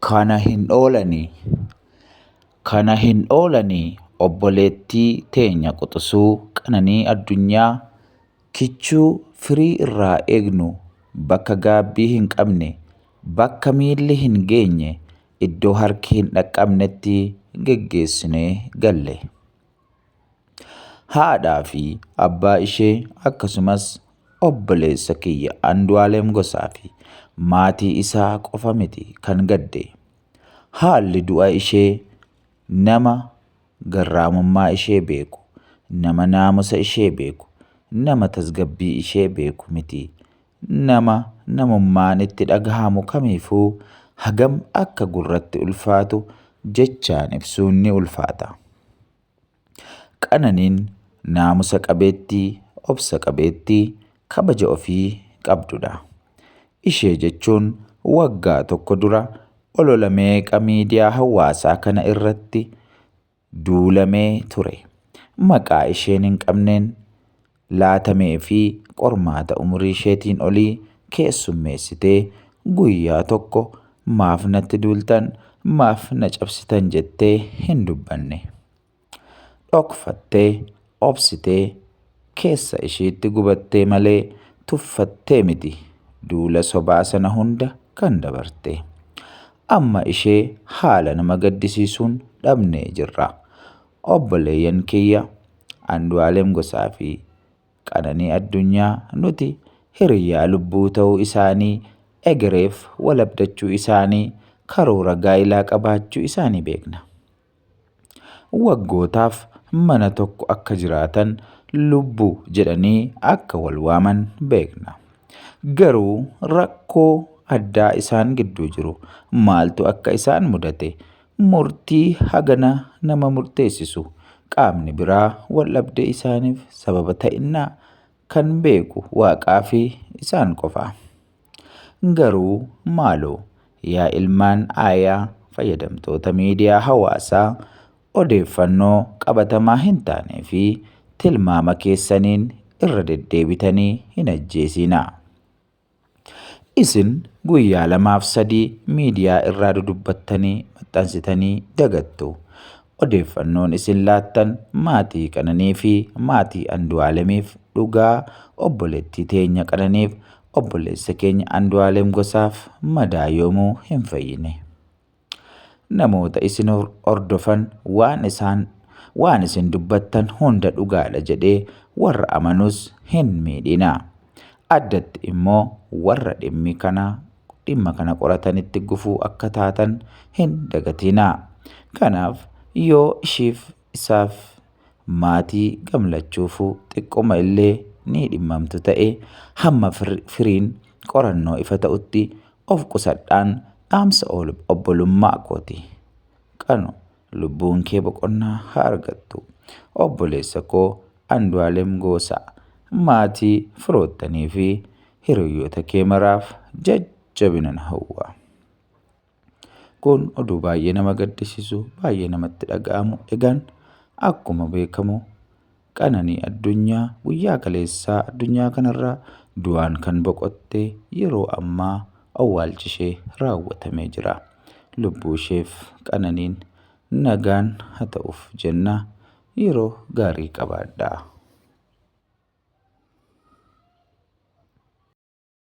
Kana hin oolanii. Kana hin oolanii obboleettii teenya Quxisuu Qananii Addunyaa kichuu firii irraa eegnu bakka gaabbii hin qabne, bakka miilli hin geenye, iddoo harki hin dhaqqabnetti geggeessinee galle. Haadhaa fi abbaa ishee akkasumas obboleessa kiyya Andu'aalem Gosaa fi maatii isaa qofa miti kan gadde. Haalli du'a ishee nama garraamummaa ishee beeku, nama naamusa ishee beeku, nama tasgabbii ishee beeku miti. Nama namummaan itti dhagahamu kamiifuu hagam akka gurratti ulfaatu jechaan ibsuun ni ulfaata. Qananiin naamusa qabeettii, obsa qabeettii, kabaja ofii qabdudha. Ishee jechuun waggaa tokko dura olola meeqa miidiyaa hawaasaa kana irratti duulamee ture. Maqaa isheen hin qabneen laatamee fi qormaata umurii isheetiin olii keessummeessitee guyyaa tokko maaf natti duultan, maaf na cabsitan jettee hin dubbanne. Dhokfattee, obsitee, keessa isheetti gubattee malee tuffattee miti duula sobaa sana hunda kan dabarte. Amma ishee haala nama gaddisiisuun dhabnee jirra. Obboleeyyan kiyya Andu'aalem Gosaa fi Qananii Addunyaa nuti hiriyaa lubbuu ta'uu isaanii, egereef wal abdachuu isaanii, karoora gaa'ilaa qabaachuu isaanii beekna. Waggootaaf mana tokko akka jiraatan, lubbuu jedhanii akka wal waaman beekna. Garuu rakkoo addaa isaan gidduu jiru maaltu akka isaan mudate, murtii hagana nama murteessisu qaamni biraa wal dhabdee isaaniif sababa ta'innaa kan beeku Waaqaa fi isaan qofa. Garuu maaloo yaa ilmaan aayaa fayyadamtoota miidiyaa hawaasaa, odeeffannoo qabatamaa hin taanee fi tilmaama keessaniin irra deddeebitanii hin ajjeesinaa. Isin guyyaa 2-3 miidiyaa irraa dudubbattanii maxxansitanii dagattu. Odeeffannoon isin laattan maatii Qananii fi maatii Andu'aalemiif dhugaa, obboleettii teenya Qananiif, obboleessa keenya Andu'aalem Gosaaf madaa yoomuu hin fayyine. Namoota isin hordofan waan isin dubbattan hunda dhugaadha jedhee warra amanus hin miidhinaa. Addatti immoo warra dhimma kana qoratanitti gufuu akka taatan hin dagatinaa. Kanaaf yoo ishiif isaaf maatii gamlachuufuu xiqquma illee ni dhimmamtu ta'e, hamma firiin qorannoo ifa ta'utti of qusadhaan dhaamsa obbolummaa kooti. Qanu lubbuun kee boqonnaa haa argattu. Obboleessa koo Andu'aalem Gosaa, maatii, firoottanii fi hiriyoota kee maraaf jajjabinan hawwa. Kun oduu baay'ee nama gaddisiisu, baay'ee namatti dhaga'amu. Egaan akkuma beekamu Qananii Addunyaa guyyaa kaleessaa addunyaa kanarraa du'aan kan boqotte yeroo ammaa awwaalchi ishee raawwatamee jira. Lubbuu isheef Qananiin nagaan haa ta'uuf jenna. Yeroo gaarii qabaadhaa.